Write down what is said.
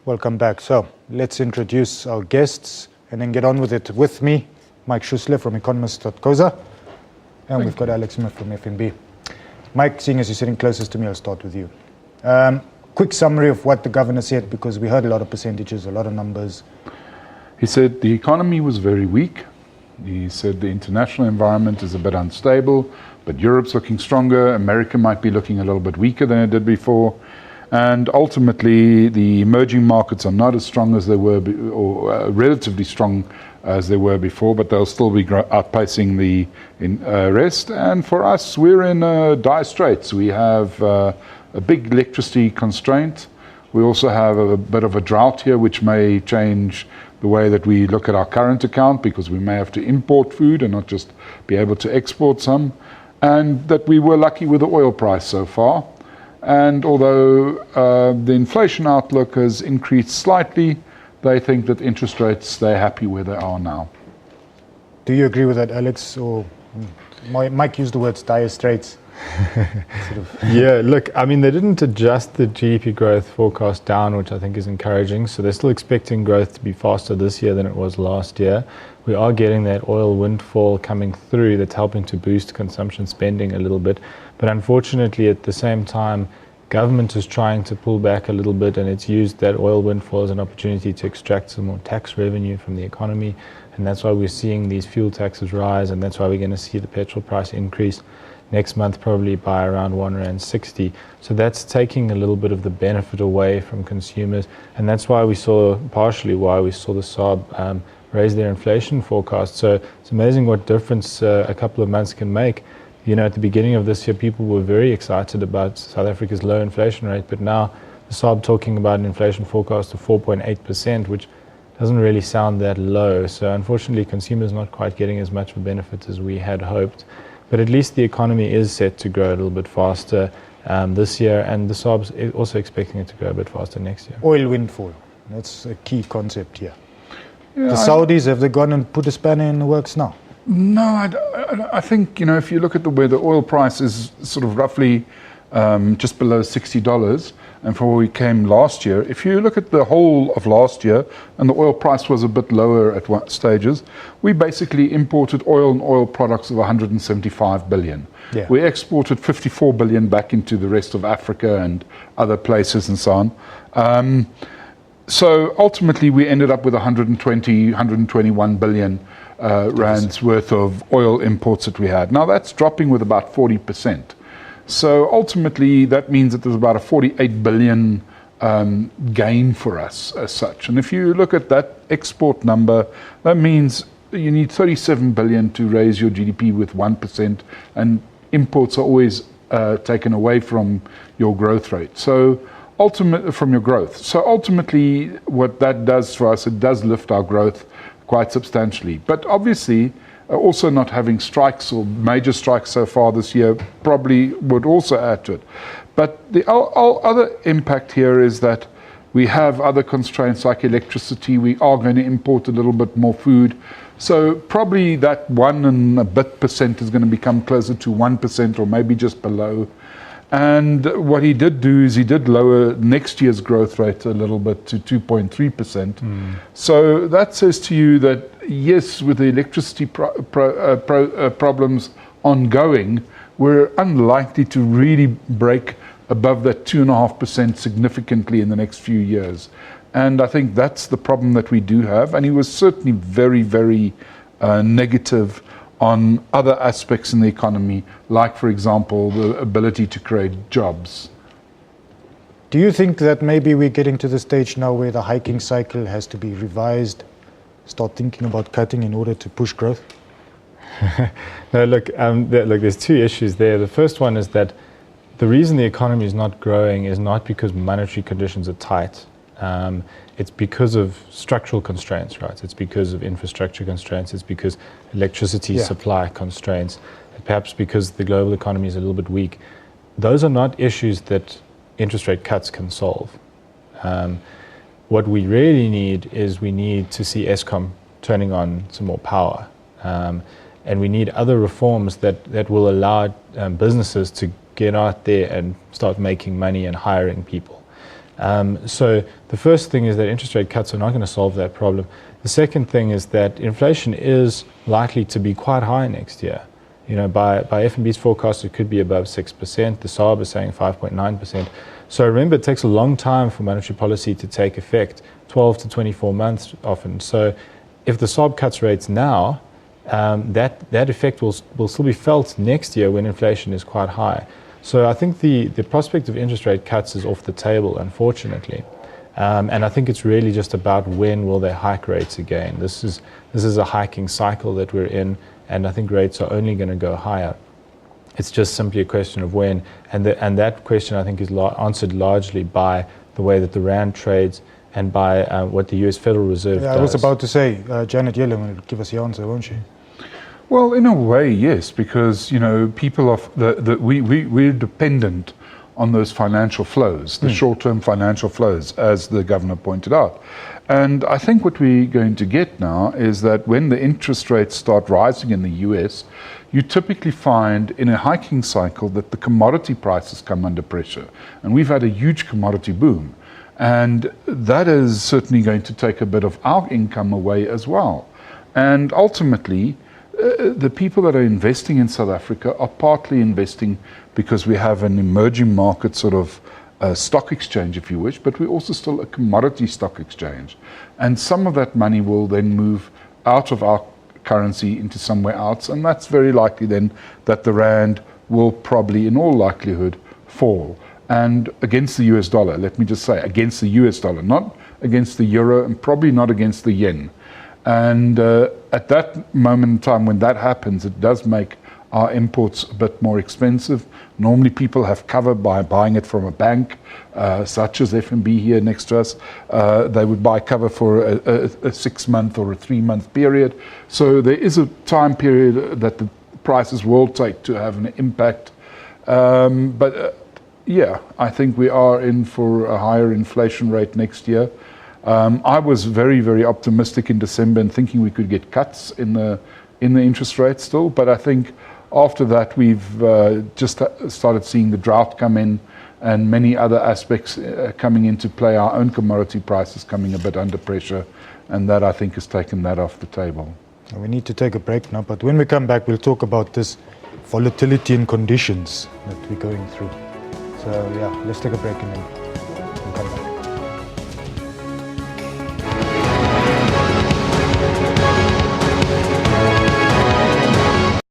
Welcome back. So let's introduce our guests and then get on with it. With me, Mike Schussler from Economists.coza, and we've got Alex Smith from FNB. Mike, seeing as you're sitting closest to me, I'll start with you. Quick summary of what the governor said, because we heard a lot of percentages, a lot of numbers. He said the economy was very weak. He said the international environment is a bit unstable, but Europe's looking stronger. America might be looking a little bit weaker than it did before. And ultimately, the emerging markets are not as strong as they were, or relatively strong as they were before, but they'll still be outpacing the rest. And for us, we're in dire straits. We have a big electricity constraint. We also have a bit of a drought here, which may change the way that we look at our current account, because we may have to import food and not just be able to export some. And that we were lucky with the oil price so far. And although the inflation outlook has increased slightly, they think that interest rates, they're happy where they are now. Do you agree with that, Alex? Or Mike used the words dire straits. Yeah, look, I mean, they didn't adjust the GDP growth forecast down, which I think is encouraging. So they're still expecting growth to be faster this year than it was last year. We are getting that oil windfall coming through that's helping to boost consumption spending a little bit. But unfortunately, at the same time, government is trying to pull back a little bit, and it's used that oil windfall as an opportunity to extract some more tax revenue from the economy. And that's why we're seeing these fuel taxes rise, and that's why we're going to see the petrol price increase next month, probably by around R1.60. So that's taking a little bit of the benefit away from consumers, and that's why partially why we saw the SAB raise their inflation forecast. So it's amazing what difference a couple of months can make. You know, at the beginning of this year, people were very excited about South Africa's low inflation rate, but now the SAB talking about an inflation forecast of 4.8%, which doesn't really sound that low. So unfortunately, consumers not quite getting as much of a benefit as we had hoped. But at least the economy is set to grow a little bit faster this year, and the SAB's also expecting it to grow a bit faster next year. Oil windfall, that's a key concept here. Yeah, the Saudis, have they gone and put a spanner in the works now? No, I think, you know, if you look at where the oil price is sort of roughly just below $60, and for where we came last year, if you look at the whole of last year, and the oil price was a bit lower at stages, we basically imported oil and oil products of 175 billion. Yeah. We exported 54 billion back into the rest of Africa and other places and so on. So ultimately, we ended up with 121 billion rands worth of oil imports that we had. Now that's dropping with about 40%. So ultimately, that means that there's about a 48 billion gain for us as such. And if you look at that export number, that means you need 37 billion to raise your GDP with 1%, and imports are always taken away from your growth rate. So from your growth. So ultimately, what that does for us, it does lift our growth quite substantially. But obviously, also not having strikes or major strikes so far this year probably would also add to it. But the other impact here is that we have other constraints like electricity. We are going to import a little bit more food. So probably that 1 and a bit percent is going to become closer to 1% or maybe just below. And what he did do is he did lower next year's growth rate a little bit to 2.3%. So that says to you that, yes, with the electricity problems ongoing, we're unlikely to really break above that 2.5% significantly in the next few years. And I think that's the problem that we do have. And he was certainly very, very negative on other aspects in the economy, like, for example, the ability to create jobs. Do you think that maybe we're getting to the stage now where the hiking cycle has to be revised, start thinking about cutting in order to push growth? No, look, there's two issues there. The first one is that the reason the economy is not growing is not because monetary conditions are tight. It's because of structural constraints, right? It's because of infrastructure constraints. It's because electricity supply constraints. Perhaps because the global economy is a little bit weak. Those are not issues that interest rate cuts can solve. What we really need is we need to see Eskom turning on some more power. And we need other reforms that will allow businesses to get out there and start making money and hiring people. So the first thing is that interest rate cuts are not going to solve that problem. The second thing is that inflation is likely to be quite high next year. By FNB's forecast, it could be above 6%. The SAB is saying 5.9%. So remember, it takes a long time for monetary policy to take effect, 12 to 24 months often. So if the SAB cuts rates now, that effect will still be felt next year when inflation is quite high. So I think the prospect of interest rate cuts is off the table, unfortunately. And I think it's really just about when will they hike rates again. This is a hiking cycle that we're in, and I think rates are only going to go higher. It's just simply a question of when, and that question I think is answered largely by the way that the rand trades and by what the U.S. Federal Reserve does. I was about to say, Janet Yellen will give us the answer, won't she? Well, in a way, yes, because people we're dependent on those financial flows, the short-term financial flows, as the governor pointed out. And I think what we're going to get now is that when the interest rates start rising in the US, you typically find in a hiking cycle that the commodity prices come under pressure. And we've had a huge commodity boom. And that is certainly going to take a bit of our income away as well. And ultimately, the people that are investing in South Africa are partly investing because we have an emerging market sort of stock exchange, if you wish, but we're also still a commodity stock exchange. And some of that money will then move out of our currency into somewhere else, and that's very likely then that the rand will probably, in all likelihood, fall. And against the US dollar, let me just say, against the US dollar, not against the euro, and probably not against the yen. And at that moment in time when that happens, it does make our imports a bit more expensive. Normally people have cover by buying it from a bank, such as FNB here next to us. They would buy cover for a 6-month or a 3-month period. So there is a time period that the prices will take to have an impact. Yeah, I think we are in for a higher inflation rate next year. I was very, very optimistic in December and thinking we could get cuts in the interest rate still, but I think after that we've just started seeing the drought come in and many other aspects coming into play, our own commodity prices coming a bit under pressure, and that I think has taken that off the table. We need to take a break now, but when we come back we'll talk about this volatility in conditions that we're going through. So yeah, let's take a break and then